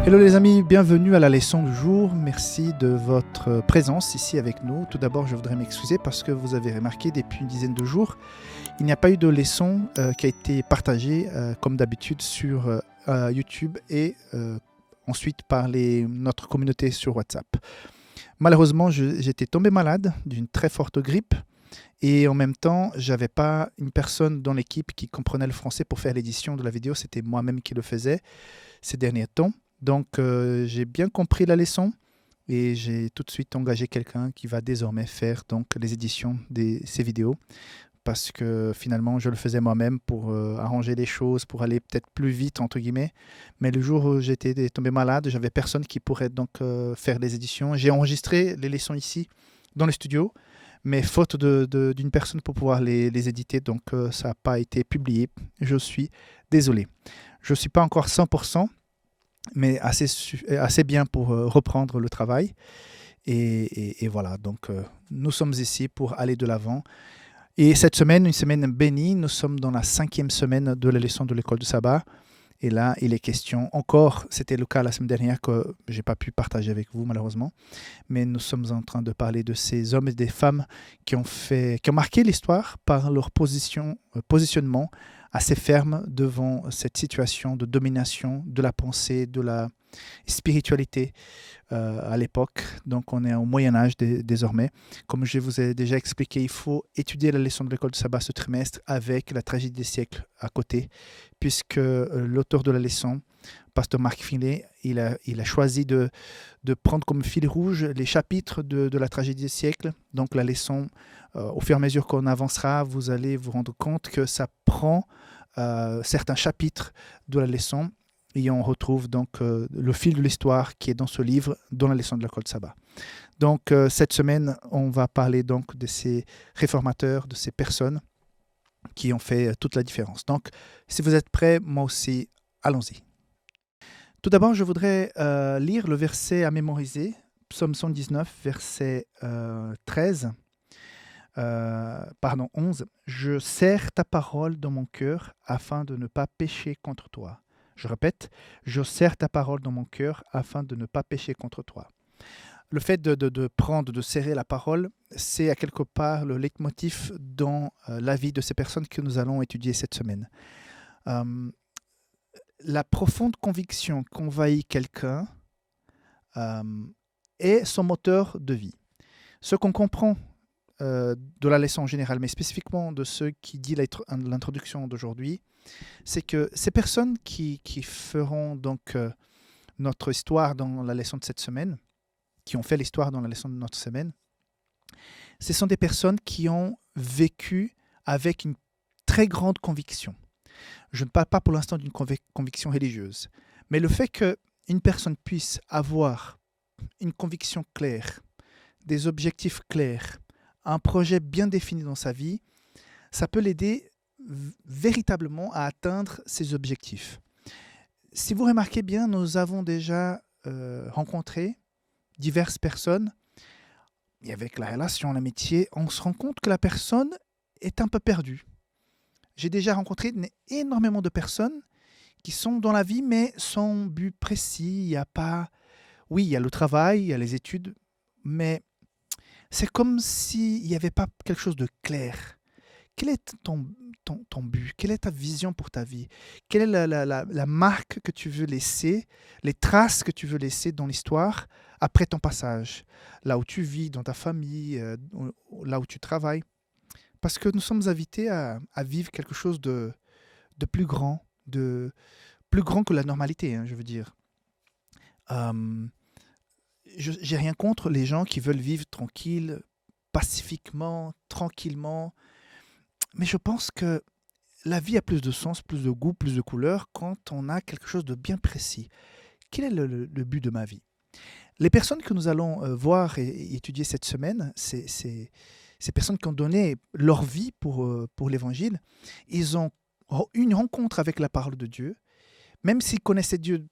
Hello les amis, bienvenue à la leçon du jour. Merci de votre présence ici avec nous. Tout d'abord, je voudrais m'excuser parce que vous avez remarqué depuis une dizaine de jours, il n'y a pas eu de leçon qui a été partagée comme d'habitude sur YouTube et ensuite par notre communauté sur WhatsApp. Malheureusement, j'étais tombé malade d'une très forte grippe et en même temps, j'avais pas une personne dans l'équipe qui comprenait le français pour faire l'édition de la vidéo. C'était moi-même qui le faisais ces derniers temps. Donc, j'ai bien compris la leçon et j'ai tout de suite engagé quelqu'un qui va désormais faire donc, les éditions de ces vidéos parce que finalement, je le faisais moi-même pour arranger les choses, pour aller peut-être plus vite, entre guillemets. Mais le jour où j'étais tombé malade, j'avais personne qui pourrait donc faire les éditions. J'ai enregistré les leçons ici dans le studio, mais faute d'une personne pour pouvoir les éditer, donc ça n'a pas été publié. Je suis désolé. Je ne suis pas encore 100%. Mais assez bien pour reprendre le travail. Et voilà, donc nous sommes ici pour aller de l'avant. Et cette semaine, une semaine bénie, nous sommes dans la 5e semaine de la leçon de l'école du sabbat. Et là, il est question, encore, c'était le cas la semaine dernière que je n'ai pas pu partager avec vous malheureusement, mais nous sommes en train de parler de ces hommes et des femmes qui ont marqué l'histoire par leur positionnement assez ferme devant cette situation de domination de la pensée, de la spiritualité à l'époque. Donc on est au Moyen-Âge désormais. Comme je vous ai déjà expliqué, il faut étudier la leçon de l'école du sabbat ce trimestre avec la tragédie des siècles à côté, puisque l'auteur de la leçon, Pasteur Marc Finlay, il a choisi de prendre comme fil rouge les chapitres de la tragédie des siècles. Donc la leçon, au fur et à mesure qu'on avancera, vous allez vous rendre compte que ça prend certains chapitres de la leçon et on retrouve donc le fil de l'histoire qui est dans ce livre, dans la leçon de l'école du sabbat. Donc cette semaine, on va parler donc de ces réformateurs, de ces personnes qui ont fait toute la différence. Donc si vous êtes prêts, moi aussi, allons-y. Tout d'abord, je voudrais lire le verset à mémoriser, Psaume 119, verset 11. « Je serre ta parole dans mon cœur afin de ne pas pécher contre toi. » Je répète, « Je serre ta parole dans mon cœur afin de ne pas pécher contre toi. » Le fait de serrer la parole, c'est à quelque part le leitmotiv dans la vie de ces personnes que nous allons étudier cette semaine. La profonde conviction qu'envahit quelqu'un est son moteur de vie. Ce qu'on comprend de la leçon générale, mais spécifiquement de ce qui dit l'introduction d'aujourd'hui, c'est que ces personnes qui feront donc notre histoire dans la leçon de cette semaine, qui ont fait l'histoire dans la leçon de notre semaine, ce sont des personnes qui ont vécu avec une très grande conviction. Je ne parle pas pour l'instant d'une conviction religieuse, mais le fait qu'une personne puisse avoir une conviction claire, des objectifs clairs, un projet bien défini dans sa vie, ça peut l'aider véritablement à atteindre ses objectifs. Si vous remarquez bien, nous avons déjà rencontré diverses personnes, et avec la relation, l'amitié, on se rend compte que la personne est un peu perdue. J'ai déjà rencontré énormément de personnes qui sont dans la vie, mais sans but précis. Il y a pas... Oui, il y a le travail, il y a les études, mais c'est comme s'il n'y avait pas quelque chose de clair. Quel est ton but? Quelle est ta vision pour ta vie? Quelle est la marque que tu veux laisser, les traces que tu veux laisser dans l'histoire après ton passage? Là où tu vis, dans ta famille, là où tu travailles. Parce que nous sommes invités à vivre quelque chose de plus grand, plus grand que la normalité, hein, je veux dire. J'ai rien contre les gens qui veulent vivre tranquille, pacifiquement, tranquillement. Mais je pense que la vie a plus de sens, plus de goût, plus de couleurs quand on a quelque chose de bien précis. Quel est le but de ma vie? Les personnes que nous allons voir et étudier cette semaine, ces personnes qui ont donné leur vie pour l'Évangile, ils ont eu une rencontre avec la parole de Dieu, même s'ils connaissaient Dieu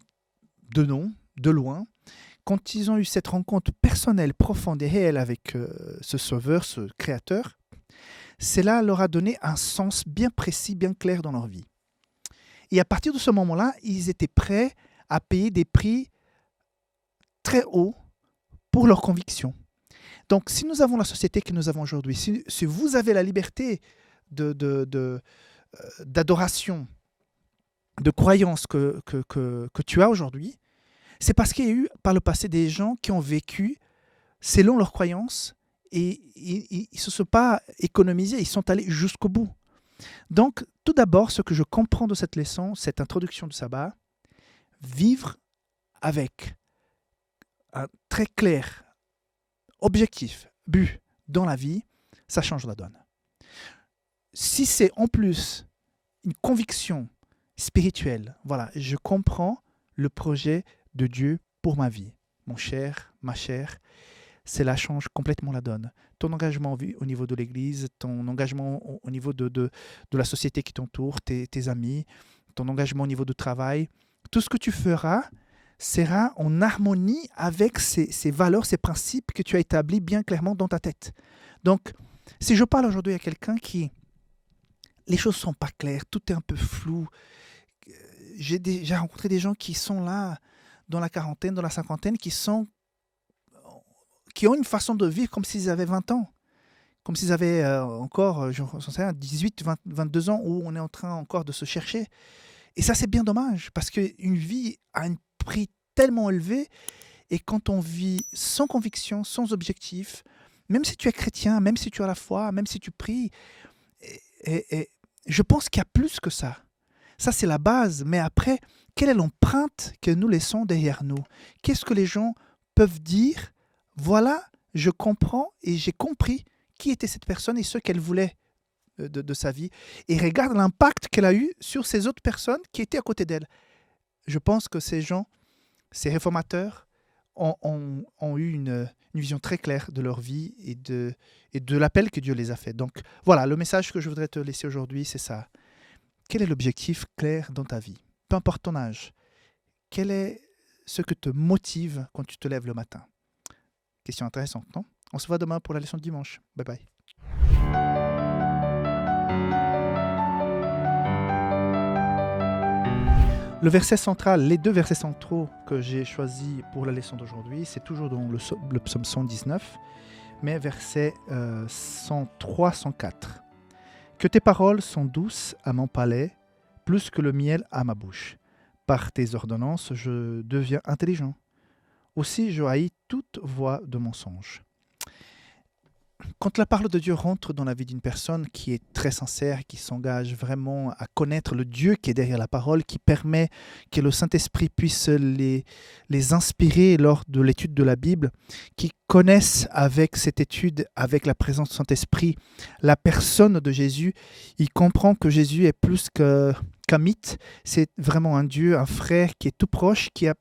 de nom, de loin. Quand ils ont eu cette rencontre personnelle, profonde et réelle avec ce Sauveur, ce Créateur, cela leur a donné un sens bien précis, bien clair dans leur vie. Et à partir de ce moment-là, ils étaient prêts à payer des prix très haut pour leurs convictions. Donc, si nous avons la société que nous avons aujourd'hui, si vous avez la liberté d'adoration, de croyance que tu as aujourd'hui, c'est parce qu'il y a eu par le passé des gens qui ont vécu selon leurs croyances et ils ne se sont pas économisés, ils sont allés jusqu'au bout. Donc, tout d'abord, ce que je comprends de cette leçon, cette introduction du sabbat, vivre avec un très clair objectif, but dans la vie, ça change la donne. Si c'est en plus une conviction spirituelle, voilà, je comprends le projet de Dieu pour ma vie. Mon cher, ma chère, cela change complètement la donne. Ton engagement au niveau de l'Église, ton engagement au niveau de la société qui t'entoure, tes amis, ton engagement au niveau du travail, tout ce que tu feras sera en harmonie avec ces valeurs, ces principes que tu as établis bien clairement dans ta tête. Donc, si je parle aujourd'hui à quelqu'un qui... Les choses ne sont pas claires, tout est un peu flou. J'ai déjà rencontré des gens qui sont là, dans la quarantaine, dans la cinquantaine, qui ont une façon de vivre comme s'ils avaient 20 ans. Comme s'ils avaient encore, je sais, 18, 20, 22 ans, où on est en train encore de se chercher. Et ça, c'est bien dommage, parce qu'une vie a un prix tellement élevé, et quand on vit sans conviction, sans objectif, même si tu es chrétien, même si tu as la foi, même si tu pries, et je pense qu'il y a plus que ça. Ça, c'est la base. Mais après, quelle est l'empreinte que nous laissons derrière nous? Qu'est-ce que les gens peuvent dire? Voilà, je comprends et j'ai compris qui était cette personne et ce qu'elle voulait de sa vie. Et regarde l'impact qu'elle a eu sur ces autres personnes qui étaient à côté d'elle. Je pense que ces gens, ces réformateurs, ont eu une vision très claire de leur vie et de l'appel que Dieu les a fait. Donc voilà, le message que je voudrais te laisser aujourd'hui, c'est ça. Quel est l'objectif clair dans ta vie? Peu importe ton âge. Quel est ce que te motive quand tu te lèves le matin? Question intéressante, non? On se voit demain pour la leçon de dimanche. Bye bye. Le verset central, les deux versets centraux que j'ai choisis pour la leçon d'aujourd'hui, c'est toujours dans le psaume 119, mais versets 103, 104. Que tes paroles sont douces à mon palais, plus que le miel à ma bouche. Par tes ordonnances, je deviens intelligent. Aussi, je haïs toute voix de mensonge. Quand la parole de Dieu rentre dans la vie d'une personne qui est très sincère, qui s'engage vraiment à connaître le Dieu qui est derrière la parole, qui permet que le Saint-Esprit puisse les inspirer lors de l'étude de la Bible, qui connaissent avec cette étude, avec la présence du Saint-Esprit, la personne de Jésus, il comprend que Jésus est plus qu'un mythe, c'est vraiment un Dieu, un frère qui est tout proche, qui a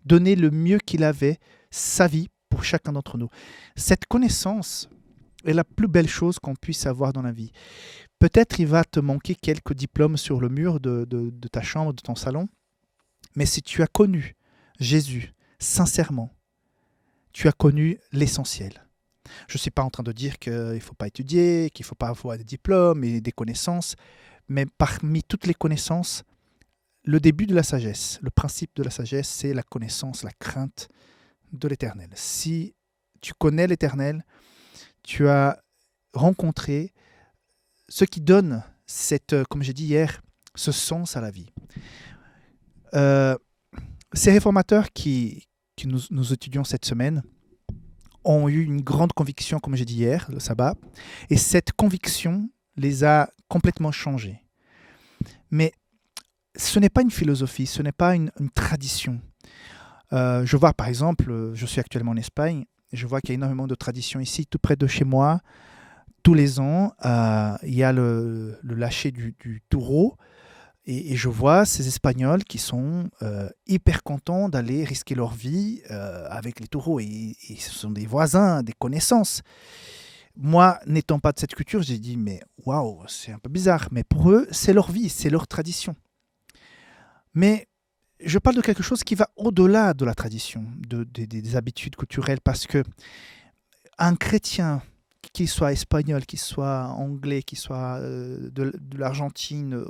donné le mieux qu'il avait, sa vie, pour chacun d'entre nous. Cette connaissance est la plus belle chose qu'on puisse avoir dans la vie. Peut-être il va te manquer quelques diplômes sur le mur de ta chambre, de ton salon, mais si tu as connu Jésus sincèrement, tu as connu l'essentiel. Je ne suis pas en train de dire qu'il ne faut pas étudier, qu'il ne faut pas avoir des diplômes et des connaissances, mais parmi toutes les connaissances, le début de la sagesse, le principe de la sagesse, c'est la connaissance, la crainte de l'Éternel. Si tu connais l'Éternel, tu as rencontré ce qui donne comme j'ai dit hier, ce sens à la vie. Ces réformateurs qui nous étudions cette semaine ont eu une grande conviction, comme j'ai dit hier, le sabbat, et cette conviction les a complètement changés. Mais ce n'est pas une philosophie, ce n'est pas une tradition. Je vois par exemple, je suis actuellement en Espagne, je vois qu'il y a énormément de traditions ici, tout près de chez moi. Tous les ans, il y a le lâcher du taureau et je vois ces Espagnols qui sont hyper contents d'aller risquer leur vie avec les taureaux et ce sont des voisins, des connaissances. Moi, n'étant pas de cette culture, j'ai dit mais waouh, c'est un peu bizarre, mais pour eux, c'est leur vie, c'est leur tradition. Mais je parle de quelque chose qui va au-delà de la tradition, des habitudes culturelles, parce que un chrétien, qu'il soit espagnol, qu'il soit anglais, qu'il soit de l'Argentine,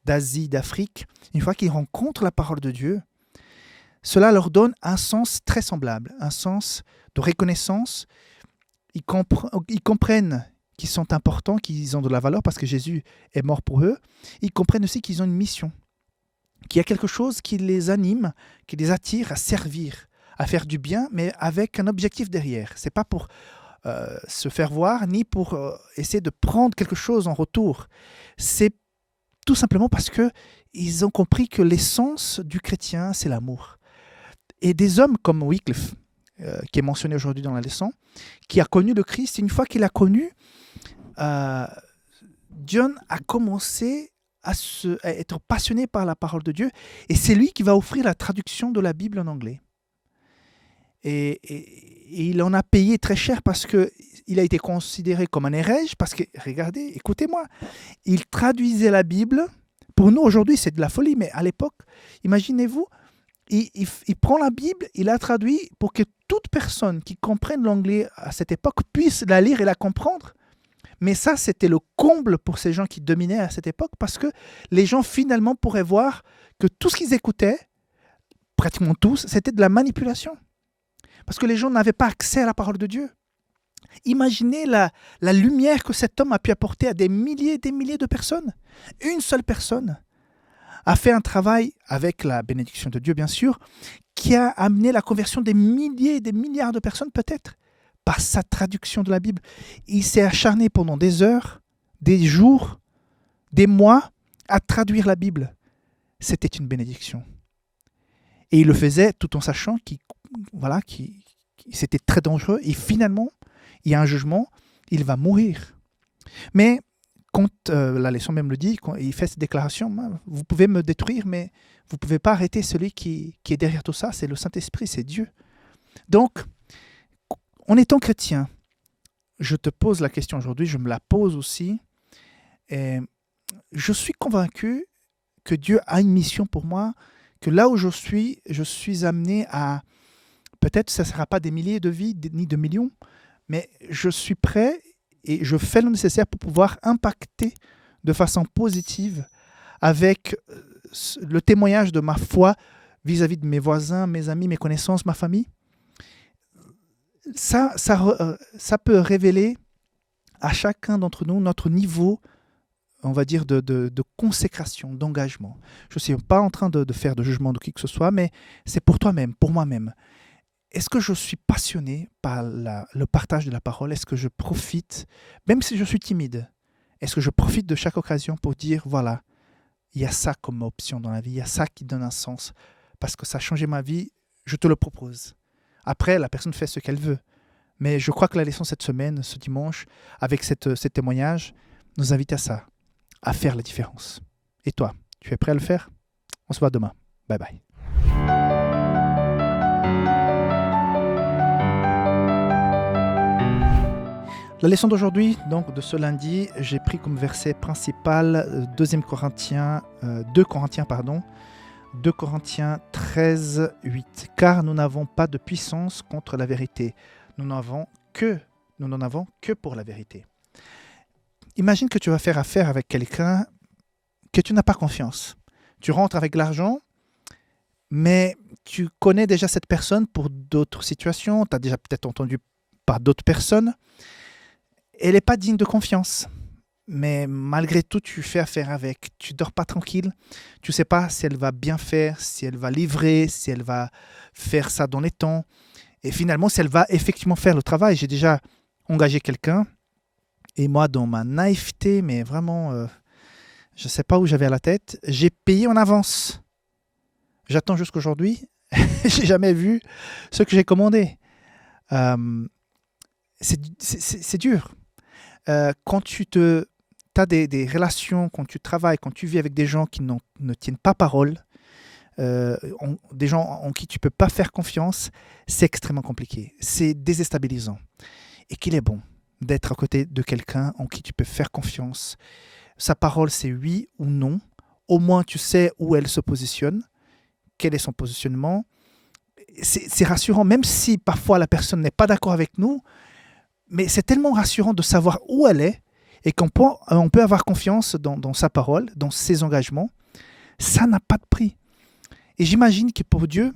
d'Asie, d'Afrique, une fois qu'il rencontre la parole de Dieu, cela leur donne un sens très semblable, un sens de reconnaissance. Ils comprennent qu'ils sont importants, qu'ils ont de la valeur parce que Jésus est mort pour eux. Ils comprennent aussi qu'ils ont une mission, qu'il y a quelque chose qui les anime, qui les attire à servir, à faire du bien, mais avec un objectif derrière. Ce n'est pas pour se faire voir, ni pour essayer de prendre quelque chose en retour. C'est tout simplement parce qu'ils ont compris que l'essence du chrétien, c'est l'amour. Et des hommes comme Wycliffe, qui est mentionné aujourd'hui dans la leçon, qui a connu le Christ, une fois qu'il l'a connu, John a commencé à être passionné par la parole de Dieu, et c'est lui qui va offrir la traduction de la Bible en anglais. Et il en a payé très cher parce qu'il a été considéré comme un hérège, parce que, regardez, écoutez-moi, il traduisait la Bible. Pour nous, aujourd'hui, c'est de la folie, mais à l'époque, imaginez-vous, il prend la Bible, il la traduit pour que toute personne qui comprenne l'anglais à cette époque puisse la lire et la comprendre. Mais ça, c'était le comble pour ces gens qui dominaient à cette époque, parce que les gens, finalement, pourraient voir que tout ce qu'ils écoutaient, pratiquement tous, c'était de la manipulation. Parce que les gens n'avaient pas accès à la parole de Dieu. Imaginez la lumière que cet homme a pu apporter à des milliers et des milliers de personnes. Une seule personne a fait un travail, avec la bénédiction de Dieu bien sûr, qui a amené la conversion des milliers et des milliards de personnes peut-être, par sa traduction de la Bible. Il s'est acharné pendant des heures, des jours, des mois à traduire la Bible. C'était une bénédiction. Et il le faisait tout en sachant qu'il c'était très dangereux. Et finalement, il y a un jugement, il va mourir. Mais quand la leçon même le dit, quand il fait cette déclaration, vous pouvez me détruire, mais vous ne pouvez pas arrêter celui qui est derrière tout ça, c'est le Saint-Esprit, c'est Dieu. Donc, en étant chrétien, je te pose la question aujourd'hui, je me la pose aussi, et je suis convaincu que Dieu a une mission pour moi, que là où je suis amené à, peut-être ce ne sera pas des milliers de vies, ni de millions, mais je suis prêt et je fais le nécessaire pour pouvoir impacter de façon positive avec le témoignage de ma foi vis-à-vis de mes voisins, mes amis, mes connaissances, ma famille. Ça peut révéler à chacun d'entre nous notre niveau, on va dire, de consécration, d'engagement. Je ne suis pas en train de faire de jugement de qui que ce soit, mais c'est pour toi-même, pour moi-même. Est-ce que je suis passionné par le partage de la parole? Est-ce que je profite, même si je suis timide, est-ce que je profite de chaque occasion pour dire, voilà, il y a ça comme option dans la vie, il y a ça qui donne un sens, parce que ça a changé ma vie, je te le propose. Après, la personne fait ce qu'elle veut. Mais je crois que la leçon cette semaine, ce dimanche, avec ces témoignages, nous invite à ça, à faire la différence. Et toi, tu es prêt à le faire? On se voit demain. Bye bye. La leçon d'aujourd'hui, donc de ce lundi, j'ai pris comme verset principal 2 Corinthiens 13, 8. Car nous n'avons pas de puissance contre la vérité. Nous n'en avons que pour la vérité. Imagine que tu vas faire affaire avec quelqu'un que tu n'as pas confiance. Tu rentres avec l'argent, mais tu connais déjà cette personne pour d'autres situations. Tu as déjà peut-être entendu par d'autres personnes. Elle n'est pas digne de confiance. Mais malgré tout, tu fais affaire avec. Tu ne dors pas tranquille. Tu ne sais pas si elle va bien faire, si elle va livrer, si elle va faire ça dans les temps. Et finalement, si elle va effectivement faire le travail. J'ai déjà engagé quelqu'un. Et moi, dans ma naïveté, mais vraiment, je ne sais pas où j'avais à la tête, j'ai payé en avance. J'attends jusqu'aujourd'hui. Je n'ai jamais vu ce que j'ai commandé. C'est dur. Quand tu as des relations, quand tu travailles, quand tu vis avec des gens qui ne tiennent pas parole, des gens en qui tu ne peux pas faire confiance, c'est extrêmement compliqué. C'est déstabilisant. Et qu'il est bon d'être à côté de quelqu'un en qui tu peux faire confiance. Sa parole, c'est oui ou non. Au moins, tu sais où elle se positionne, quel est son positionnement. C'est rassurant, même si parfois la personne n'est pas d'accord avec nous, mais c'est tellement rassurant de savoir où elle est et qu'on peut avoir confiance dans sa parole, dans ses engagements. Ça n'a pas de prix. Et j'imagine que pour Dieu,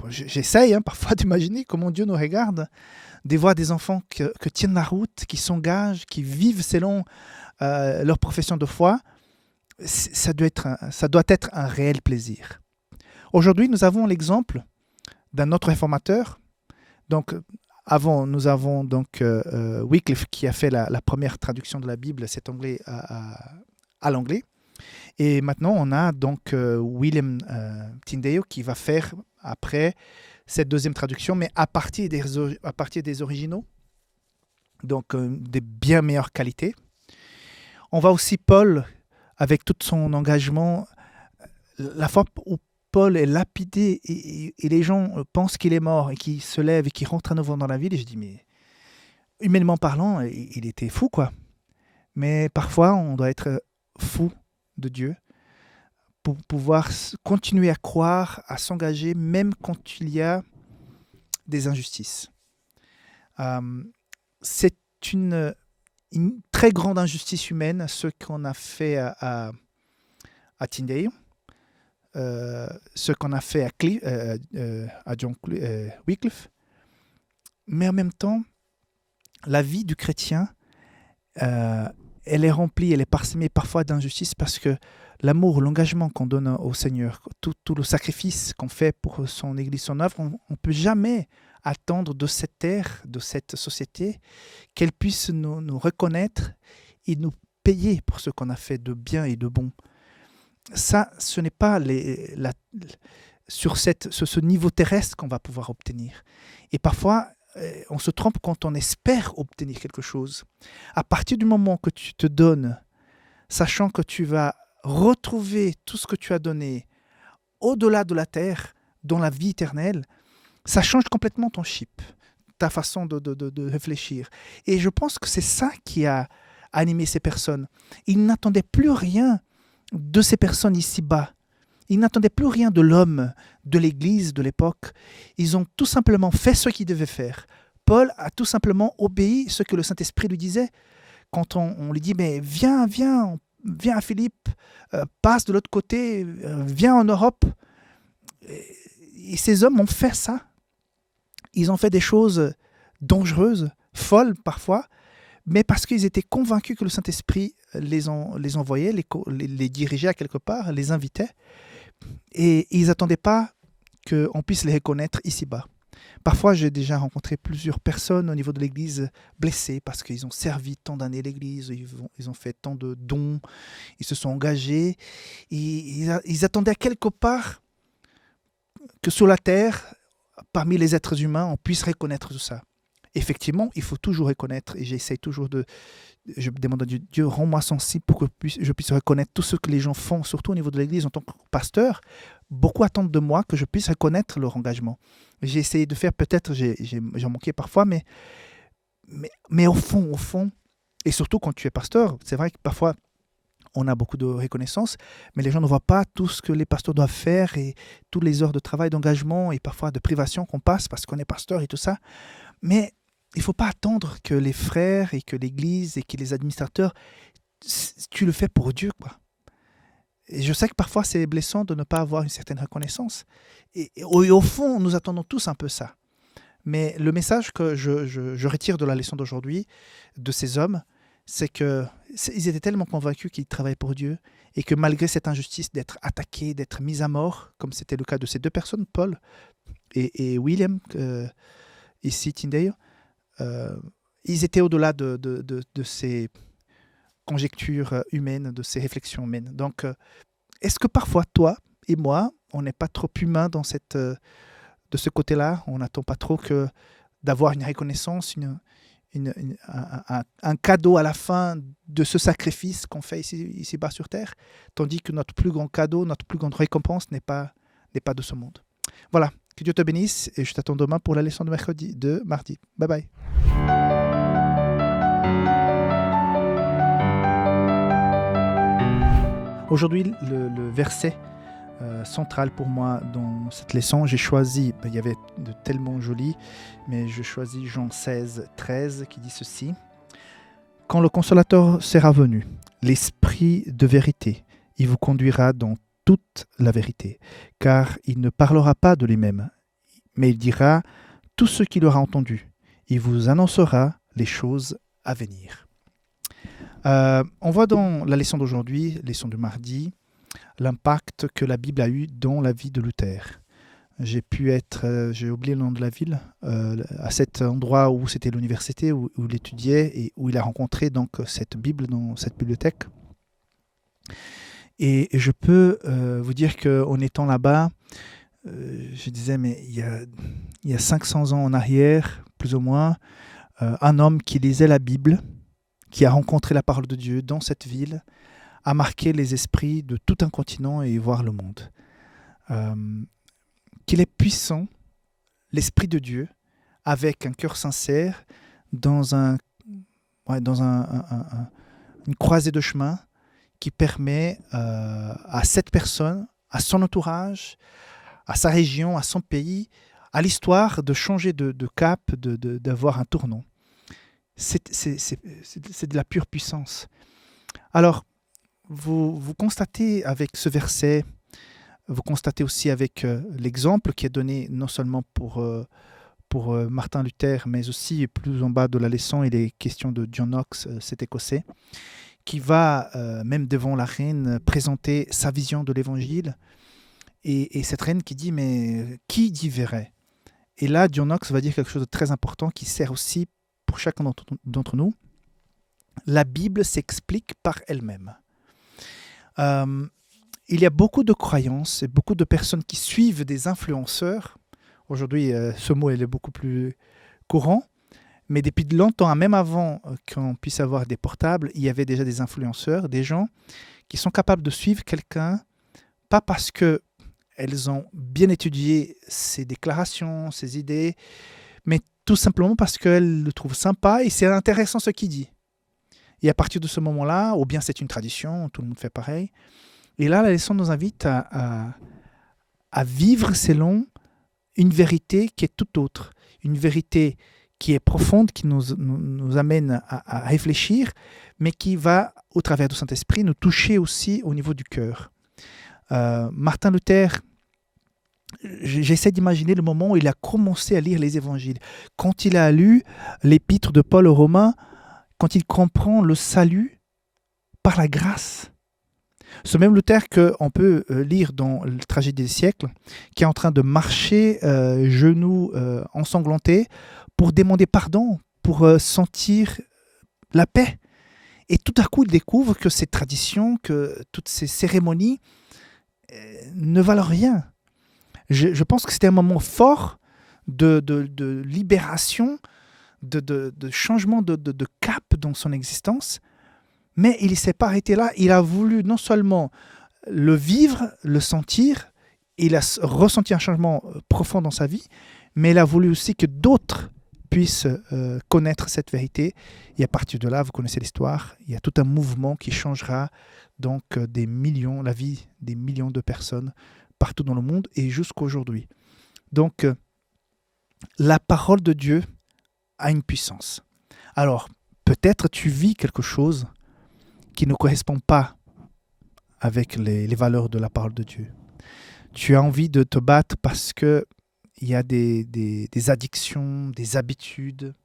j'essaye parfois d'imaginer comment Dieu nous regarde, de voir des enfants qui tiennent la route, qui s'engagent, qui vivent selon leur profession de foi. Ça doit être un réel plaisir. Aujourd'hui, nous avons l'exemple d'un autre réformateur. Donc, avant, nous avons donc Wycliffe qui a fait la première traduction de la Bible, cet anglais à l'anglais. Et maintenant, on a donc William Tyndale qui va faire après cette deuxième traduction, mais à partir des originaux, donc des bien meilleures qualités. On voit aussi Paul avec tout son engagement. La fois où Paul est lapidé et les gens pensent qu'il est mort et qu'il se lève et qu'il rentre à nouveau dans la ville, et je dis, mais humainement parlant, il était fou, quoi. Mais parfois, on doit être fou de Dieu pour pouvoir continuer à croire, à s'engager, même quand il y a des injustices. C'est une très grande injustice humaine, ce qu'on a fait à Tyndale, ce qu'on a fait à John Wycliffe. Mais en même temps, la vie du chrétien, elle est remplie, elle est parsemée parfois d'injustices parce que l'amour, l'engagement qu'on donne au Seigneur, tout le sacrifice qu'on fait pour son Église, son œuvre, on ne peut jamais attendre de cette terre, de cette société, qu'elle puisse nous reconnaître et nous payer pour ce qu'on a fait de bien et de bon. Ça, ce n'est pas sur ce niveau terrestre qu'on va pouvoir obtenir. Et parfois, on se trompe quand on espère obtenir quelque chose. À partir du moment que tu te donnes, sachant que tu vas retrouver tout ce que tu as donné au-delà de la terre, dans la vie éternelle, ça change complètement ton chip, ta façon de réfléchir. Et je pense que c'est ça qui a animé ces personnes. Ils n'attendaient plus rien de ces personnes ici-bas. Ils n'attendaient plus rien de l'homme, de l'Église de l'époque. Ils ont tout simplement fait ce qu'ils devaient faire. Paul a tout simplement obéi ce que le Saint-Esprit lui disait. Quand on lui dit, mais viens à Philippe, passe de l'autre côté, viens en Europe. Et ces hommes ont fait ça. Ils ont fait des choses dangereuses, folles parfois, mais parce qu'ils étaient convaincus que le Saint-Esprit les envoyait, les dirigeait à quelque part, les invitait. Et ils n'attendaient pas qu'on puisse les reconnaître ici-bas. Parfois, j'ai déjà rencontré plusieurs personnes au niveau de l'Église blessées parce qu'ils ont servi tant d'années l'Église, ils ont fait tant de dons, ils se sont engagés. Ils attendaient à quelque part que sur la terre, parmi les êtres humains, on puisse reconnaître tout ça. Effectivement, il faut toujours reconnaître, et j'essaie toujours je demande à Dieu, rends-moi sensible pour que je puisse reconnaître tout ce que les gens font, surtout au niveau de l'Église en tant que pasteur. Beaucoup attendent de moi que je puisse reconnaître leur engagement. J'ai essayé de faire, peut-être j'ai manqué parfois, mais au fond, et surtout quand tu es pasteur, c'est vrai que parfois on a beaucoup de reconnaissance, mais les gens ne voient pas tout ce que les pasteurs doivent faire et toutes les heures de travail, d'engagement et parfois de privation qu'on passe parce qu'on est pasteur et tout ça. Mais il ne faut pas attendre que les frères et que l'Église et que les administrateurs, tu le fais pour Dieu, quoi. Et je sais que parfois c'est blessant de ne pas avoir une certaine reconnaissance. Et au fond, nous attendons tous un peu ça. Mais le message que je retire de la leçon d'aujourd'hui, de ces hommes, c'est qu'ils étaient tellement convaincus qu'ils travaillaient pour Dieu et que malgré cette injustice d'être attaqués, d'être mis à mort, comme c'était le cas de ces deux personnes, Paul et William, ici Tyndale, ils étaient au-delà de ces conjectures humaines, de ces réflexions humaines. Donc, est-ce que parfois, toi et moi, on n'est pas trop humains de ce côté-là? On n'attend pas trop d'avoir une reconnaissance, un cadeau à la fin de ce sacrifice qu'on fait ici-bas sur Terre, tandis que notre plus grand cadeau, notre plus grande récompense n'est pas de ce monde. Voilà, que Dieu te bénisse et je t'attends demain pour la leçon de mardi. Bye bye. Aujourd'hui, le verset central pour moi dans cette leçon, j'ai choisi, il y avait de tellement jolis, mais je choisis Jean 16, 13 qui dit ceci. « Quand le Consolateur sera venu, l'Esprit de vérité, il vous conduira dans toute la vérité, car il ne parlera pas de lui-même, mais il dira tout ce qu'il aura entendu. Il vous annoncera les choses à venir. On voit dans la leçon d'aujourd'hui, leçon du mardi, l'impact que la Bible a eu dans la vie de Luther. J'ai oublié le nom de la ville, à cet endroit où c'était l'université, où il étudiait et où il a rencontré donc cette Bible dans cette bibliothèque. Et je peux vous dire qu'en étant là-bas, je disais, mais il y a 500 ans en arrière, plus ou moins, un homme qui lisait la Bible, qui a rencontré la parole de Dieu dans cette ville, a marqué les esprits de tout un continent et voire le monde. Qu'il est puissant, l'Esprit de Dieu, avec un cœur sincère, dans une croisée de chemin qui permet à cette personne, à son entourage, à sa région, à son pays, à l'histoire de changer de cap, d'avoir un tournant. C'est de la pure puissance. Alors, vous constatez avec ce verset, vous constatez aussi avec l'exemple qui est donné non seulement pour Martin Luther, mais aussi plus en bas de la leçon, il est question de John Knox, cet Écossais, qui va, même devant la reine, présenter sa vision de l'Évangile. Et cette reine qui dit, mais qui dit verrait ? Et là, John Knox va dire quelque chose de très important qui sert aussi pour chacun d'entre nous. La Bible s'explique par elle-même. Il y a beaucoup de croyances et beaucoup de personnes qui suivent des influenceurs. Aujourd'hui, ce mot est beaucoup plus courant. Mais depuis longtemps, même avant qu'on puisse avoir des portables, il y avait déjà des influenceurs, des gens qui sont capables de suivre quelqu'un, pas parce qu'elles ont bien étudié ses déclarations, ses idées, mais tout simplement parce qu'elles le trouvent sympa et c'est intéressant ce qu'il dit. Et à partir de ce moment-là, ou bien c'est une tradition, tout le monde fait pareil. Et là, la leçon nous invite à vivre selon une vérité qui est tout autre. Une vérité qui est profonde, qui nous amène à réfléchir, mais qui va, au travers du Saint-Esprit, nous toucher aussi au niveau du cœur. Martin Luther, j'essaie d'imaginer le moment où il a commencé à lire les évangiles. Quand il a lu l'épître de Paul aux Romains, quand il comprend le salut par la grâce. Ce même Luther qu'on peut lire dans le Tragédie des siècles, qui est en train de marcher genoux ensanglantés pour demander pardon, pour sentir la paix. Et tout à coup, il découvre que ces traditions, que toutes ces cérémonies ne valent rien. Je pense que c'était un moment fort de libération, de changement de cap dans son existence. Mais il ne s'est pas arrêté là. Il a voulu non seulement le vivre, le sentir, il a ressenti un changement profond dans sa vie, mais il a voulu aussi que d'autres puissent connaître cette vérité. Et à partir de là, vous connaissez l'histoire, il y a tout un mouvement qui changera donc la vie des millions de personnes partout dans le monde et jusqu'à aujourd'hui. Donc, la parole de Dieu a une puissance. Alors, peut-être tu vis quelque chose qui ne correspond pas avec les valeurs de la parole de Dieu. Tu as envie de te battre parce qu'il y a des addictions, des habitudes,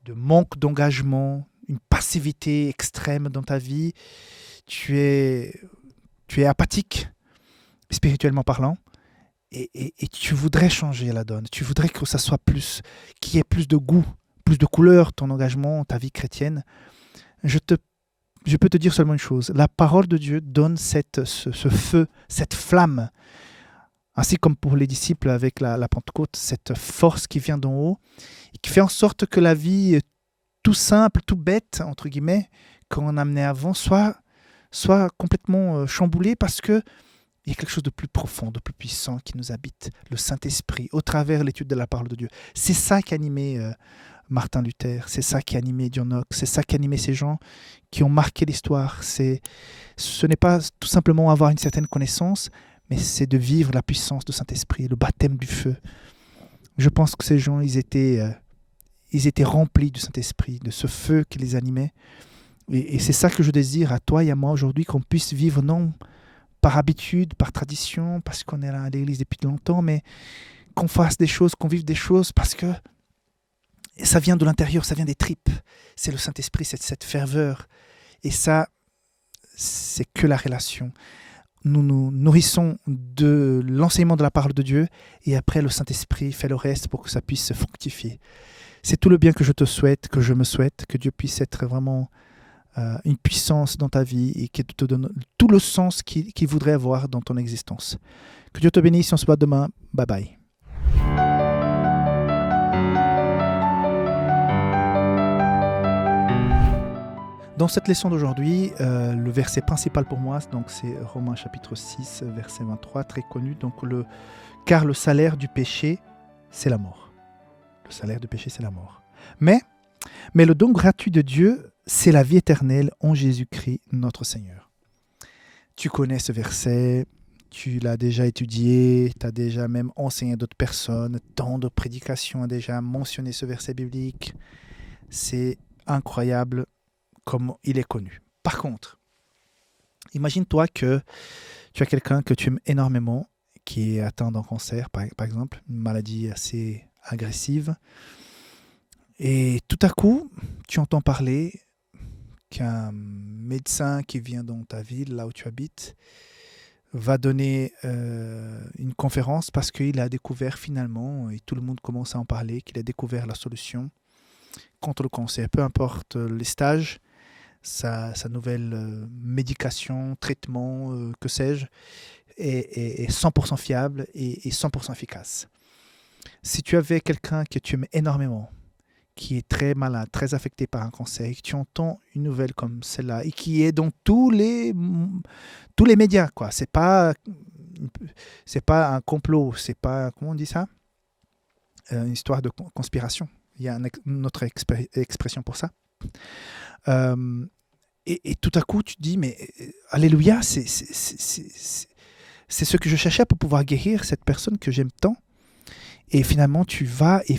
de manque d'engagement, une passivité extrême dans ta vie. Tu es apathique, spirituellement parlant, et tu voudrais changer la donne. Tu voudrais que ça soit plus, qu'il y ait plus de goût, plus de couleur, ton engagement, ta vie chrétienne. Je peux te dire seulement une chose, la parole de Dieu donne ce feu, cette flamme, ainsi comme pour les disciples avec la Pentecôte, cette force qui vient d'en haut, et qui fait en sorte que la vie tout simple, tout bête, entre guillemets, qu'on amenait avant, soit complètement chamboulée parce qu'il y a quelque chose de plus profond, de plus puissant qui nous habite, le Saint-Esprit, au travers l'étude de la parole de Dieu. C'est ça qui animait Martin Luther, c'est ça qui a animé John Knox, c'est ça qui a animé ces gens qui ont marqué l'histoire. Ce n'est pas tout simplement avoir une certaine connaissance, mais c'est de vivre la puissance du Saint-Esprit, le baptême du feu. Je pense que ces gens, ils étaient remplis du Saint-Esprit, de ce feu qui les animait. Et c'est ça que je désire à toi et à moi aujourd'hui, qu'on puisse vivre non par habitude, par tradition, parce qu'on est là à l'église depuis longtemps, mais qu'on fasse des choses, qu'on vive des choses, parce que ça vient de l'intérieur, ça vient des tripes. C'est le Saint-Esprit, c'est cette ferveur. Et ça, c'est que la relation. Nous nous nourrissons de l'enseignement de la parole de Dieu et après le Saint-Esprit fait le reste pour que ça puisse se fructifier. C'est tout le bien que je te souhaite, que je me souhaite, que Dieu puisse être vraiment une puissance dans ta vie et qu'il te donne tout le sens qu'il voudrait avoir dans ton existence. Que Dieu te bénisse, on se voit demain. Bye bye. Dans cette leçon d'aujourd'hui, le verset principal pour moi, donc c'est Romains chapitre 6, verset 23, très connu. Donc car le salaire du péché, c'est la mort. Le salaire du péché, c'est la mort. Mais le don gratuit de Dieu, c'est la vie éternelle en Jésus-Christ, notre Seigneur. Tu connais ce verset, tu l'as déjà étudié, tu as déjà même enseigné à d'autres personnes, tant de prédications ont déjà mentionné ce verset biblique. C'est incroyable comme il est connu. Par contre, imagine-toi que tu as quelqu'un que tu aimes énormément, qui est atteint d'un cancer, par exemple, une maladie assez agressive, et tout à coup, tu entends parler qu'un médecin qui vient dans ta ville, là où tu habites, va donner une conférence parce qu'il a découvert finalement, et tout le monde commence à en parler, qu'il a découvert la solution contre le cancer. Peu importe les stages, sa nouvelle médication, traitement, que sais-je, est 100% fiable et 100% efficace. Si tu avais quelqu'un que tu aimes énormément, qui est très malade, très affecté par un cancer, et que tu entends une nouvelle comme celle-là, et qui est dans tous les médias, quoi. C'est pas un complot, c'est pas, comment on dit ça, une histoire de conspiration. Il y a une autre expression pour ça. Et tout à coup, tu te dis, mais alléluia, c'est ce que je cherchais pour pouvoir guérir cette personne que j'aime tant. Et finalement, tu vas, et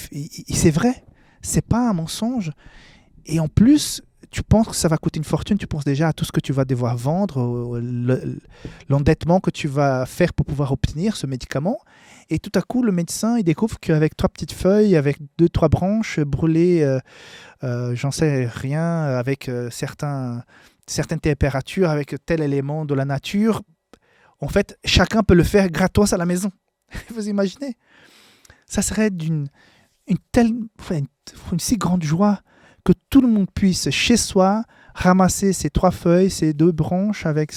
c'est vrai. C'est pas un mensonge. Et en plus, tu penses que ça va coûter une fortune. Tu penses déjà à tout ce que tu vas devoir vendre, l'endettement que tu vas faire pour pouvoir obtenir ce médicament. Et tout à coup, le médecin, il découvre qu'avec 3 petites feuilles, avec 2-3 branches brûlées, j'en sais rien, avec certaines températures, avec tel élément de la nature, en fait, chacun peut le faire gratos à la maison. Vous imaginez? Ça serait une si grande joie que tout le monde puisse chez soi ramasser ces 3 feuilles, ces 2 branches avec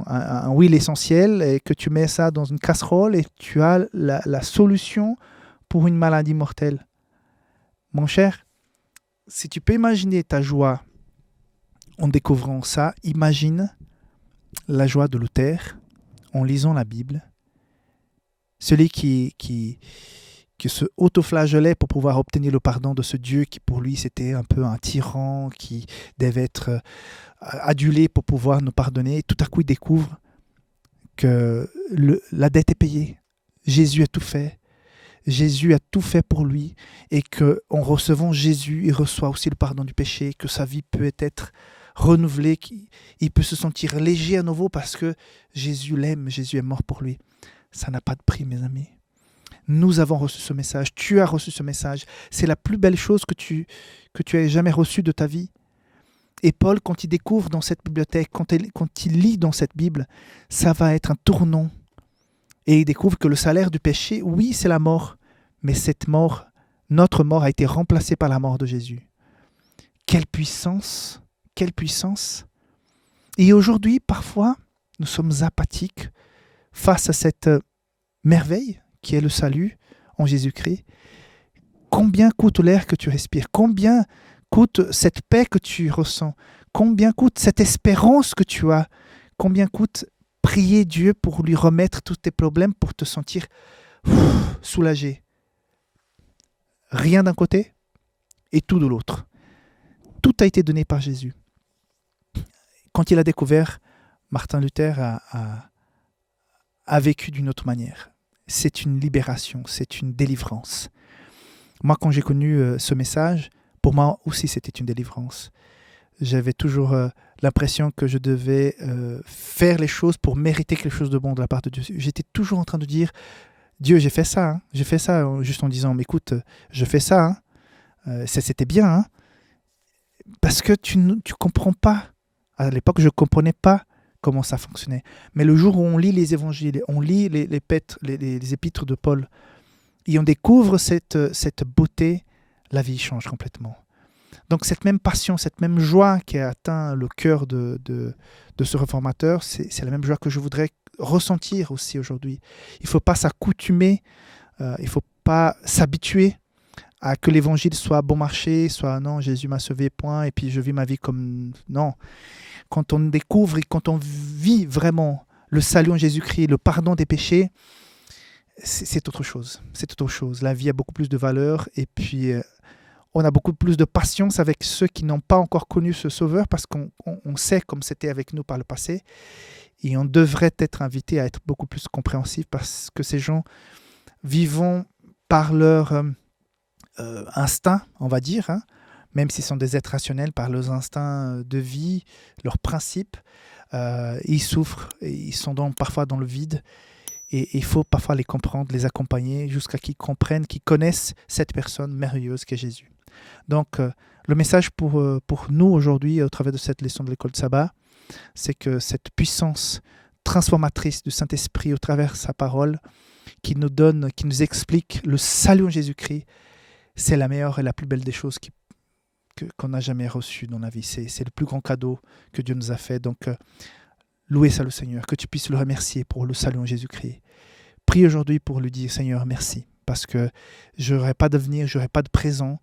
un huile essentielle et que tu mets ça dans une casserole et tu as la solution pour une maladie mortelle. Mon cher, si tu peux imaginer ta joie en découvrant ça, imagine la joie de Luther en lisant la Bible. Celui qui se autoflagellait pour pouvoir obtenir le pardon de ce Dieu qui pour lui c'était un peu un tyran, qui devait être adulé pour pouvoir nous pardonner. Et tout à coup il découvre que la dette est payée. Jésus a tout fait. Jésus a tout fait pour lui et qu'en recevant Jésus, il reçoit aussi le pardon du péché, que sa vie peut être renouvelée, qu'il peut se sentir léger à nouveau parce que Jésus l'aime, Jésus est mort pour lui. Ça n'a pas de prix, mes amis. Nous avons reçu ce message, tu as reçu ce message. C'est la plus belle chose que tu aies jamais reçue de ta vie. Et Paul, quand il découvre dans cette bibliothèque, quand il lit dans cette Bible, ça va être un tournant. Et il découvre que le salaire du péché, oui, c'est la mort. Mais cette mort, notre mort a été remplacée par la mort de Jésus. Quelle puissance! Quelle puissance! Et aujourd'hui, parfois, nous sommes apathiques face à cette merveille qui est le salut en Jésus-Christ. Combien coûte l'air que tu respires? Combien coûte cette paix que tu ressens? Combien coûte cette espérance que tu as? Combien coûte prier Dieu pour lui remettre tous tes problèmes, pour te sentir soulagé? Rien d'un côté et tout de l'autre. Tout a été donné par Jésus. Quand il a découvert, Martin Luther a vécu d'une autre manière. C'est une libération, c'est une délivrance. Moi, quand j'ai connu ce message, pour moi aussi, c'était une délivrance. J'avais toujours l'impression que je devais faire les choses pour mériter quelque chose de bon de la part de Dieu. J'étais toujours en train de dire, Dieu, j'ai fait ça, hein. J'ai fait ça juste en disant, mais écoute, je fais ça, hein. C'était bien, hein. Parce que tu ne comprends pas. À l'époque, je ne comprenais pas comment ça fonctionnait. Mais le jour où on lit les évangiles, on lit les épîtres de Paul, et on découvre cette beauté, la vie change complètement. Donc cette même passion, cette même joie qui a atteint le cœur de ce réformateur, c'est la même joie que je voudrais ressentir aussi aujourd'hui. Il ne faut pas s'accoutumer, il ne faut pas s'habituer à que l'évangile soit bon marché, soit non, Jésus m'a sauvé, point, et puis je vis ma vie comme... Non. Quand on découvre et quand on vit vraiment le salut en Jésus-Christ, le pardon des péchés, c'est autre chose. C'est autre chose. La vie a beaucoup plus de valeur et puis on a beaucoup plus de patience avec ceux qui n'ont pas encore connu ce Sauveur parce qu'on sait comme c'était avec nous par le passé et on devrait être invité à être beaucoup plus compréhensif parce que ces gens vivent par leur instinct, on va dire, hein, même s'ils sont des êtres rationnels, par leurs instincts de vie, leurs principes, ils souffrent, et ils sont parfois dans le vide. Et il faut parfois les comprendre, les accompagner jusqu'à qu'ils comprennent, qu'ils connaissent cette personne merveilleuse qu'est Jésus. Donc, le message pour nous aujourd'hui, au travers de cette leçon de l'école de sabbat, c'est que cette puissance transformatrice du Saint-Esprit au travers de sa parole, qui nous donne, qui nous explique le salut en Jésus-Christ, c'est la meilleure et la plus belle des choses qu'on n'a jamais reçues dans la vie. C'est le plus grand cadeau que Dieu nous a fait. Donc, louez ça le Seigneur, que tu puisses le remercier pour le salut en Jésus-Christ. Prie aujourd'hui pour lui dire, Seigneur, merci, parce que je n'aurais pas d'avenir, je n'aurais pas de présent,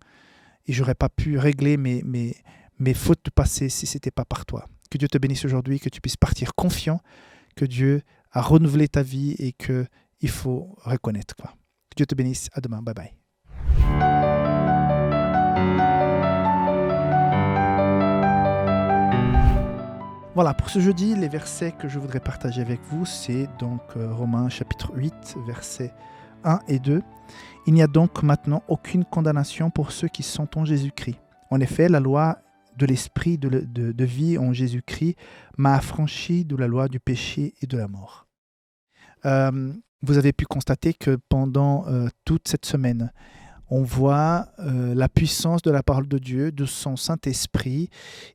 et je n'aurais pas pu régler mes fautes du passé si ce n'était pas par toi. Que Dieu te bénisse aujourd'hui, que tu puisses partir confiant, que Dieu a renouvelé ta vie et qu'il faut reconnaître, quoi. Que Dieu te bénisse, à demain, bye bye. Voilà, pour ce jeudi, les versets que je voudrais partager avec vous, c'est donc Romains chapitre 8, versets 1 et 2. Il n'y a donc maintenant aucune condamnation pour ceux qui sont en Jésus-Christ. En effet, la loi de l'esprit de vie en Jésus-Christ m'a affranchi de la loi du péché et de la mort. Vous avez pu constater que pendant toute cette semaine, on voit la puissance de la parole de Dieu, de son Saint-Esprit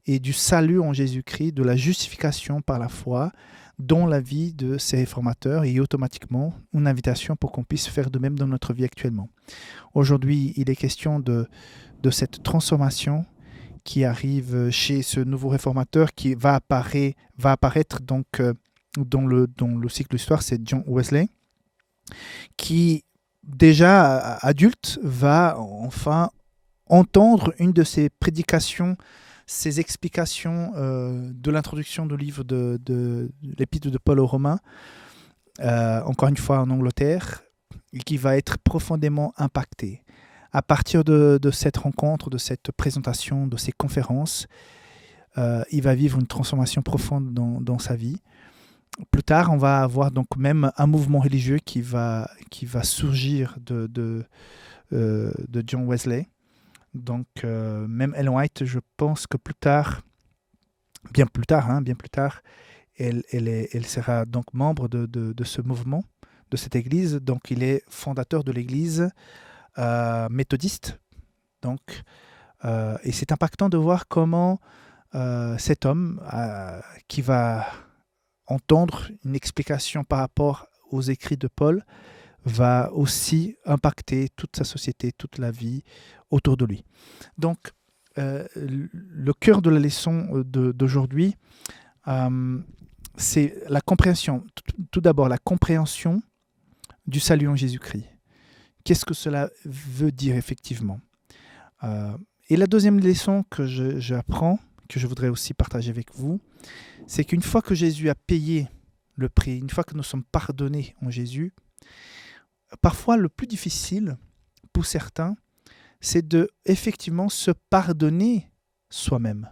et du salut en Jésus-Christ, de la justification par la foi dans la vie de ces réformateurs et automatiquement une invitation pour qu'on puisse faire de même dans notre vie actuellement. Aujourd'hui, il est question de cette transformation qui arrive chez ce nouveau réformateur qui va apparaître donc, dans le cycle de l'histoire, c'est John Wesley, qui déjà adulte, va enfin entendre une de ses prédications, ses explications de l'introduction du livre de l'épître de Paul aux Romains, encore une fois en Angleterre, et qui va être profondément impacté. À partir de cette rencontre, de cette présentation, de ces conférences, il va vivre une transformation profonde dans sa vie. Plus tard, on va avoir donc même un mouvement religieux qui va surgir de John Wesley. Donc, même Ellen White, je pense que bien plus tard, elle sera donc membre de ce mouvement, de cette église. Donc, il est fondateur de l'église méthodiste. Donc, et c'est impactant de voir comment cet homme qui va entendre une explication par rapport aux écrits de Paul va aussi impacter toute sa société, toute la vie autour de lui. Donc, le cœur de la leçon d'aujourd'hui, c'est la compréhension. Tout d'abord, la compréhension du salut en Jésus-Christ. Qu'est-ce que cela veut dire effectivement ? Et la deuxième leçon que j'apprends, que je voudrais aussi partager avec vous, c'est qu'une fois que Jésus a payé le prix, une fois que nous sommes pardonnés en Jésus, parfois le plus difficile pour certains, c'est de effectivement se pardonner soi-même.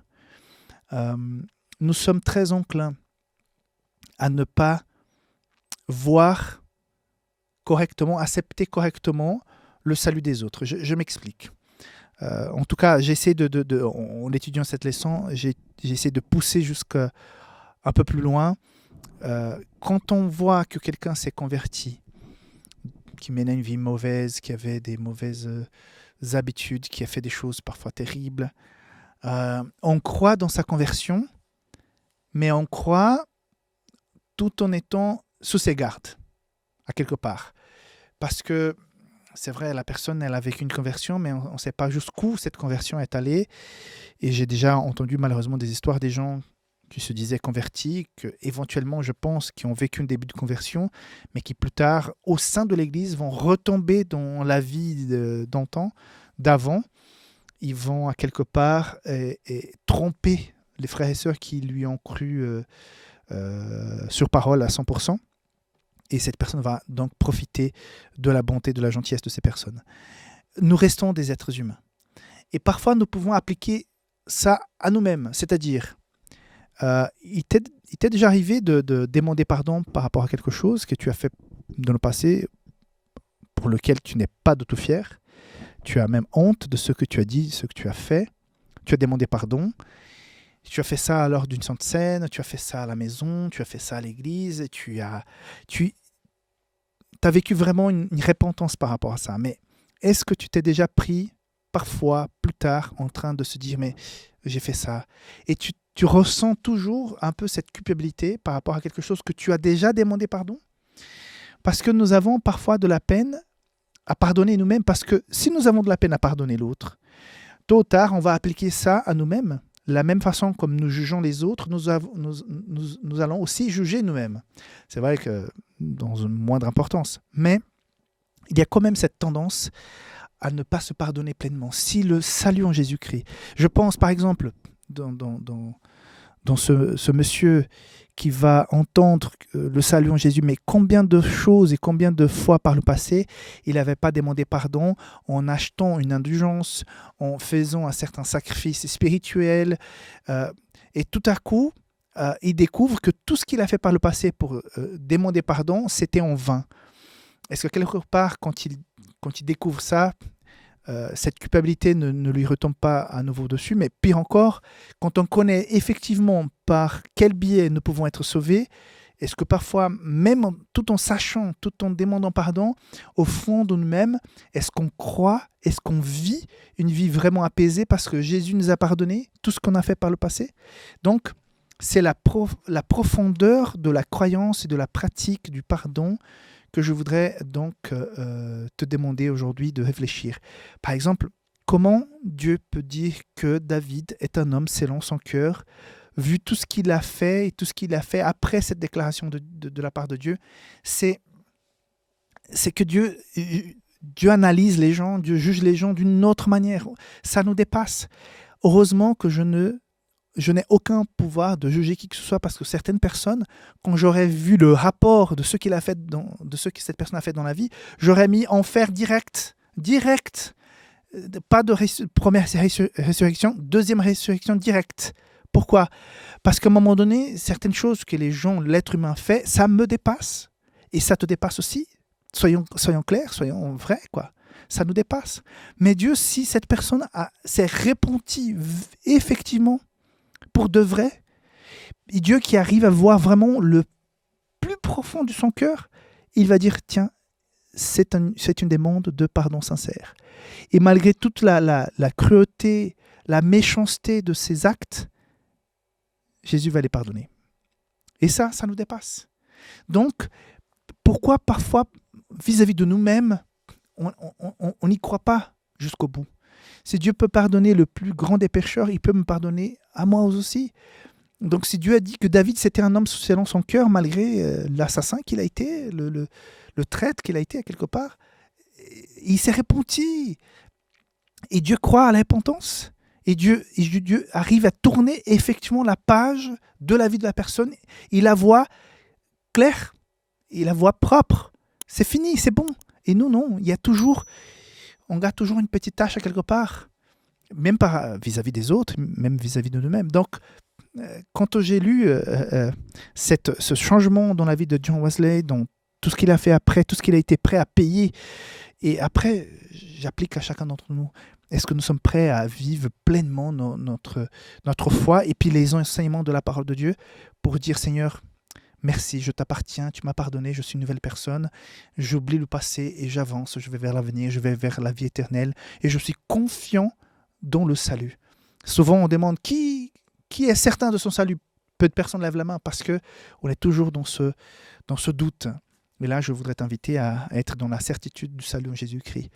Nous sommes très enclins à ne pas voir correctement, accepter correctement le salut des autres. Je m'explique. En tout cas, j'essaie en étudiant cette leçon, j'essaie de pousser jusqu'à un peu plus loin. Quand on voit que quelqu'un s'est converti qui menait une vie mauvaise, qui avait des mauvaises habitudes, qui a fait des choses parfois terribles. On croit dans sa conversion, mais on croit tout en étant sous ses gardes, à quelque part. Parce que c'est vrai, la personne, elle a vécu une conversion, mais on ne sait pas jusqu'où cette conversion est allée. Et j'ai déjà entendu malheureusement des histoires des gens qui se disaient convertis, que éventuellement, je pense, qui ont vécu un début de conversion, mais qui plus tard, au sein de l'Église, vont retomber dans la vie d'antan, d'avant. Ils vont à quelque part et tromper les frères et sœurs qui lui ont cru sur parole à 100%. Et cette personne va donc profiter de la bonté, de la gentillesse de ces personnes. Nous restons des êtres humains. Et parfois, nous pouvons appliquer ça à nous-mêmes. C'est-à-dire, il t'est déjà arrivé de demander pardon par rapport à quelque chose que tu as fait dans le passé pour lequel tu n'es pas de tout fier. Tu as même honte de ce que tu as dit, ce que tu as fait. Tu as demandé pardon. Tu as fait ça lors d'une sainte scène, tu as fait ça à la maison, tu as fait ça à l'église, tu as vécu vraiment une repentance par rapport à ça. Mais est-ce que tu t'es déjà pris, parfois, plus tard, en train de se dire « mais j'ai fait ça ». Et tu ressens toujours un peu cette culpabilité par rapport à quelque chose que tu as déjà demandé pardon. Parce que nous avons parfois de la peine à pardonner nous-mêmes. Parce que si nous avons de la peine à pardonner l'autre, tôt ou tard, on va appliquer ça à nous-mêmes. La même façon comme nous jugeons les autres, nous allons aussi juger nous-mêmes. C'est vrai que dans une moindre importance. Mais il y a quand même cette tendance à ne pas se pardonner pleinement. Si le salut en Jésus-Christ, je pense par exemple dans ce monsieur qui va entendre le salut en Jésus, mais combien de choses et combien de fois par le passé, il n'avait pas demandé pardon en achetant une indulgence, en faisant un certain sacrifice spirituel. Et tout à coup, il découvre que tout ce qu'il a fait par le passé pour demander pardon, c'était en vain. Est-ce que quelque part, quand il découvre ça, cette culpabilité ne lui retombe pas à nouveau dessus, mais pire encore, quand on connaît effectivement par quel biais nous pouvons être sauvés, est-ce que parfois, même tout en sachant, tout en demandant pardon, au fond de nous-mêmes, est-ce qu'on croit, est-ce qu'on vit une vie vraiment apaisée parce que Jésus nous a pardonné tout ce qu'on a fait par le passé? Donc, c'est la profondeur de la croyance et de la pratique du pardon que je voudrais donc te demander aujourd'hui de réfléchir. Par exemple, comment Dieu peut dire que David est un homme selon son cœur, vu tout ce qu'il a fait et tout ce qu'il a fait après cette déclaration de la part de Dieu? C'est que Dieu analyse les gens, Dieu juge les gens d'une autre manière. Ça nous dépasse. Heureusement que je n'ai aucun pouvoir de juger qui que ce soit parce que certaines personnes, quand j'aurais vu le rapport de ce qu'il a fait de ce que cette personne a fait dans la vie, j'aurais mis enfer direct. Pas de première résurrection, deuxième résurrection directe. Pourquoi? Parce qu'à un moment donné, certaines choses que l'être humain fait, ça me dépasse. Et ça te dépasse aussi. Soyons clairs, soyons vrais, quoi. Ça nous dépasse. Mais Dieu, si cette personne s'est repentie effectivement pour de vrai, et Dieu qui arrive à voir vraiment le plus profond de son cœur, il va dire, tiens, c'est une demande de pardon sincère. Et malgré toute la cruauté, la méchanceté de ses actes, Jésus va les pardonner. Et ça nous dépasse. Donc, pourquoi parfois, vis-à-vis de nous-mêmes, on n'y croit pas jusqu'au bout? Si Dieu peut pardonner le plus grand des pécheurs, il peut me pardonner à moi aussi. Donc si Dieu a dit que David c'était un homme selon son cœur, malgré l'assassin qu'il a été, le traître qu'il a été à quelque part, il s'est repenti. Et Dieu croit à la repentance. Et Dieu arrive à tourner effectivement la page de la vie de la personne. Il la voit claire, il la voit propre. C'est fini, c'est bon. Et nous, non, on garde toujours une petite tâche à quelque part, même vis-à-vis des autres, même vis-à-vis de nous-mêmes. Donc, quand j'ai lu ce changement dans la vie de John Wesley, dans tout ce qu'il a fait après, tout ce qu'il a été prêt à payer, et après, j'applique à chacun d'entre nous, est-ce que nous sommes prêts à vivre pleinement notre foi et puis les enseignements de la parole de Dieu pour dire, Seigneur, Merci, je t'appartiens, tu m'as pardonné, je suis une nouvelle personne. J'oublie le passé et j'avance, je vais vers l'avenir, je vais vers la vie éternelle et je suis confiant dans le salut. Souvent, on demande qui est certain de son salut. Peu de personnes lèvent la main parce qu'on est toujours dans ce doute. Mais là, je voudrais t'inviter à être dans la certitude du salut en Jésus-Christ,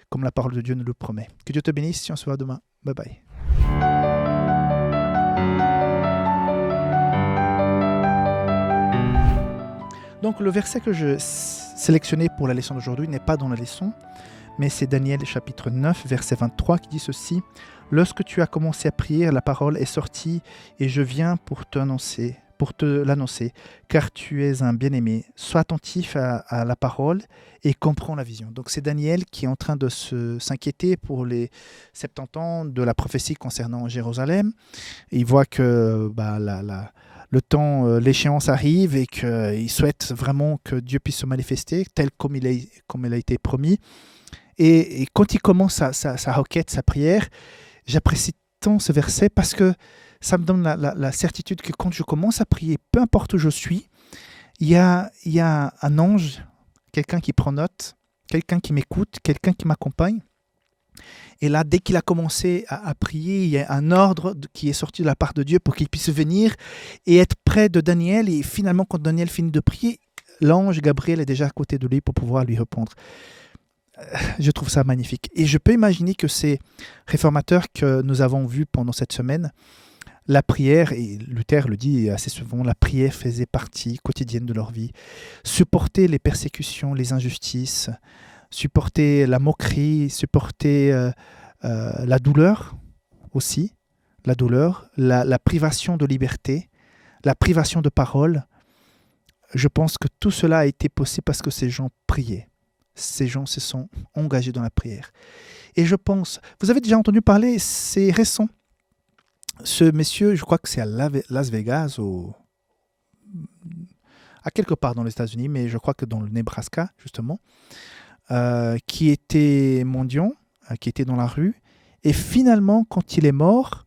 comme la parole de Dieu nous le promet. Que Dieu te bénisse, si on se voit demain. Bye bye. Donc le verset que je sélectionné pour la leçon d'aujourd'hui n'est pas dans la leçon, mais c'est Daniel chapitre 9, verset 23 qui dit ceci. « Lorsque tu as commencé à prier, la parole est sortie et je viens pour te l'annoncer, car tu es un bien-aimé. Sois attentif à la parole et comprends la vision. » Donc c'est Daniel qui est en train de s'inquiéter pour les 70 ans de la prophétie concernant Jérusalem. Il voit que le temps, l'échéance arrive et qu'il souhaite vraiment que Dieu puisse se manifester tel comme il a été promis. Et quand il commence sa requête, sa prière, j'apprécie tant ce verset parce que ça me donne la certitude que quand je commence à prier, peu importe où je suis, il y a un ange, quelqu'un qui prend note, quelqu'un qui m'écoute, quelqu'un qui m'accompagne. Et là, dès qu'il a commencé à prier, il y a un ordre qui est sorti de la part de Dieu pour qu'il puisse venir et être près de Daniel. Et finalement, quand Daniel finit de prier, l'ange Gabriel est déjà à côté de lui pour pouvoir lui répondre. Je trouve ça magnifique. Et je peux imaginer que ces réformateurs que nous avons vus pendant cette semaine, la prière, et Luther le dit assez souvent, la prière faisait partie quotidienne de leur vie. Supporter les persécutions, les injustices, supporter la moquerie, supporter la douleur aussi, la privation de liberté, la privation de parole. Je pense que tout cela a été possible parce que ces gens priaient. Ces gens se sont engagés dans la prière. Et je pense, vous avez déjà entendu parler, c'est récent, ce monsieur, je crois que c'est à Las Vegas, à quelque part dans les États-Unis, mais je crois que dans le Nebraska, justement, qui était mendiant, qui était dans la rue. Et finalement, quand il est mort,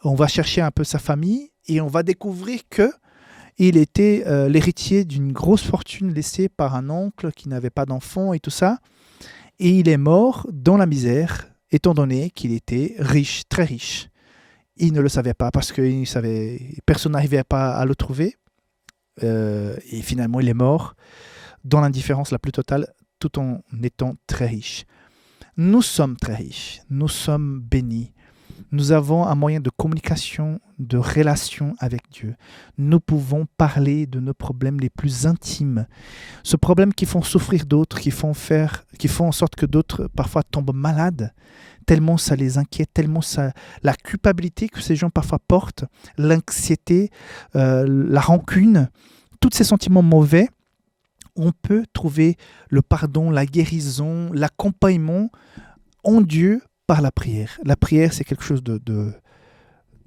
on va chercher un peu sa famille et on va découvrir qu'il était l'héritier d'une grosse fortune laissée par un oncle qui n'avait pas d'enfant et tout ça. Et il est mort dans la misère, étant donné qu'il était riche, très riche. Il ne le savait pas parce que personne n'arrivait pas à le trouver. Et finalement, il est mort dans l'indifférence la plus totale, tout en étant très riche. Nous sommes très riches, nous sommes bénis. Nous avons un moyen de communication, de relation avec Dieu. Nous pouvons parler de nos problèmes les plus intimes. Ce problème qui font souffrir d'autres, qui font en sorte que d'autres parfois tombent malades, tellement ça les inquiète, tellement la culpabilité que ces gens parfois portent, l'anxiété, la rancune, tous ces sentiments mauvais. On peut trouver le pardon, la guérison, l'accompagnement en Dieu par la prière. La prière, c'est quelque chose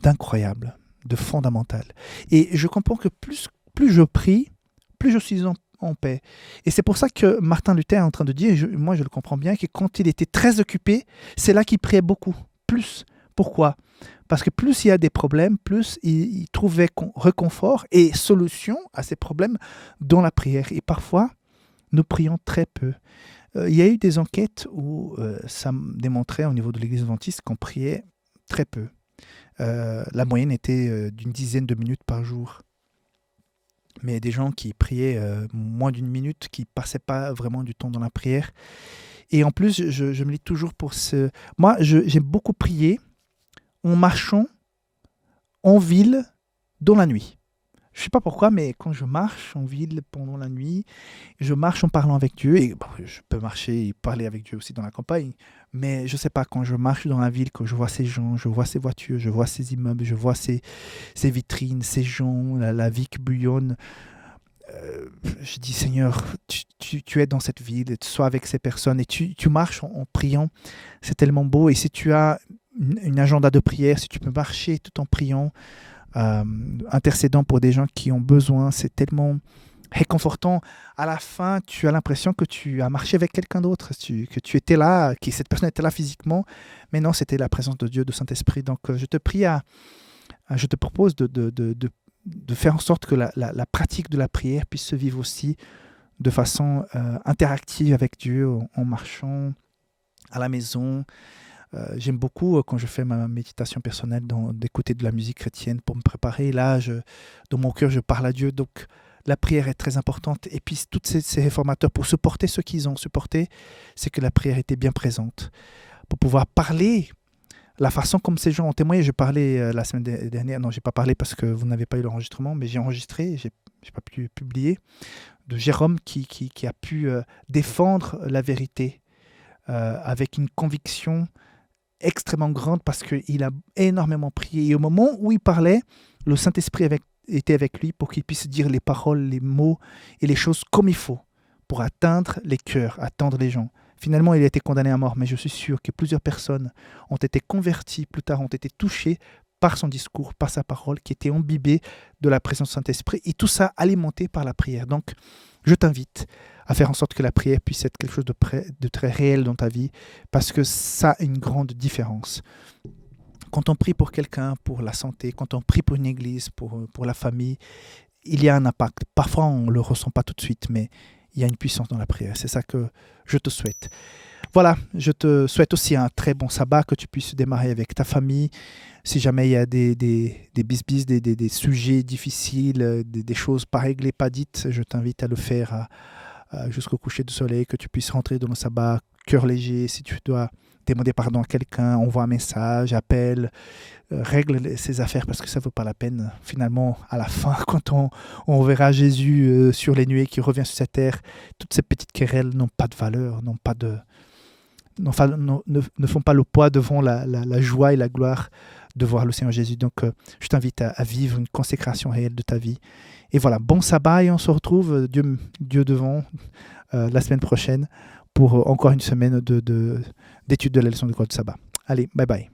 d'incroyable, de fondamental. Et je comprends que plus je prie, plus je suis en paix. Et c'est pour ça que Martin Luther est en train de dire, moi je le comprends bien, que quand il était très occupé, c'est là qu'il priait beaucoup, plus. Pourquoi ? Parce que plus il y a des problèmes, plus il trouvait réconfort et solution à ces problèmes dans la prière. Et parfois, nous prions très peu. Il y a eu des enquêtes où ça démontrait au niveau de l'Église adventiste qu'on priait très peu. La moyenne était d'une dizaine de minutes par jour. Mais des gens qui priaient moins d'une minute, qui ne passaient pas vraiment du temps dans la prière. Et en plus, je me lis toujours pour ce... Moi, j'ai beaucoup prié en marchant en ville dans la nuit. Je ne sais pas pourquoi, mais quand je marche en ville pendant la nuit, je marche en parlant avec Dieu. Et bon, je peux marcher et parler avec Dieu aussi dans la campagne. Mais je ne sais pas, quand je marche dans la ville, quand je vois ces gens, je vois ces voitures, je vois ces immeubles, je vois ces vitrines, ces gens, la vie qui bouillonne. Je dis, Seigneur, tu es dans cette ville, sois avec ces personnes. Et tu marches en priant. C'est tellement beau. Et si tu as une agenda de prière, si tu peux marcher tout en priant, intercédant pour des gens qui ont besoin, c'est tellement réconfortant. À la fin, tu as l'impression que tu as marché avec quelqu'un d'autre, que tu étais là, que cette personne était là physiquement, mais non, c'était la présence de Dieu, de Saint-Esprit. Donc, je te propose de faire en sorte que la pratique de la prière puisse se vivre aussi de façon interactive avec Dieu, en marchant à la maison. J'aime beaucoup quand je fais ma méditation personnelle d'écouter de la musique chrétienne pour me préparer. Là, dans mon cœur, je parle à Dieu. Donc, la prière est très importante. Et puis, tous ces réformateurs, pour supporter ce qu'ils ont supporté, c'est que la prière était bien présente. Pour pouvoir parler, la façon comme ces gens ont témoigné. Je parlais la semaine dernière, non, je n'ai pas parlé parce que vous n'avez pas eu l'enregistrement, mais j'ai enregistré, je n'ai pas pu publier, de Jérôme qui a pu défendre la vérité avec une conviction extrêmement grande parce qu'il a énormément prié. Et au moment où il parlait, le Saint-Esprit était avec lui pour qu'il puisse dire les paroles, les mots et les choses comme il faut pour atteindre les cœurs, atteindre les gens. Finalement, il a été condamné à mort, mais je suis sûr que plusieurs personnes ont été converties plus tard, ont été touchées par son discours, par sa parole, qui était imbibée de la présence du Saint-Esprit, et tout ça alimenté par la prière. Donc, je t'invite à faire en sorte que la prière puisse être quelque chose de très réel dans ta vie, parce que ça a une grande différence. Quand on prie pour quelqu'un, pour la santé, quand on prie pour une église, pour la famille, il y a un impact. Parfois, on ne le ressent pas tout de suite, mais il y a une puissance dans la prière. C'est ça que je te souhaite. Voilà, je te souhaite aussi un très bon sabbat, que tu puisses démarrer avec ta famille. Si jamais il y a des bisbis, des sujets difficiles, des choses pas réglées, pas dites, je t'invite à le faire jusqu'au coucher du soleil, que tu puisses rentrer dans le sabbat, cœur léger. Si tu dois demander pardon à quelqu'un, envoie un message, appelle, règle ces affaires parce que ça ne vaut pas la peine. Finalement, à la fin, quand on verra Jésus sur les nuées qui revient sur cette terre, toutes ces petites querelles n'ont pas de valeur, ne font pas le poids devant la joie et la gloire de voir le Seigneur Jésus. Donc, je t'invite à vivre une consécration réelle de ta vie. Et voilà, bon sabbat et on se retrouve, Dieu devant, la semaine prochaine pour encore une semaine d'études de la leçon de Code Sabbat. Allez, bye bye.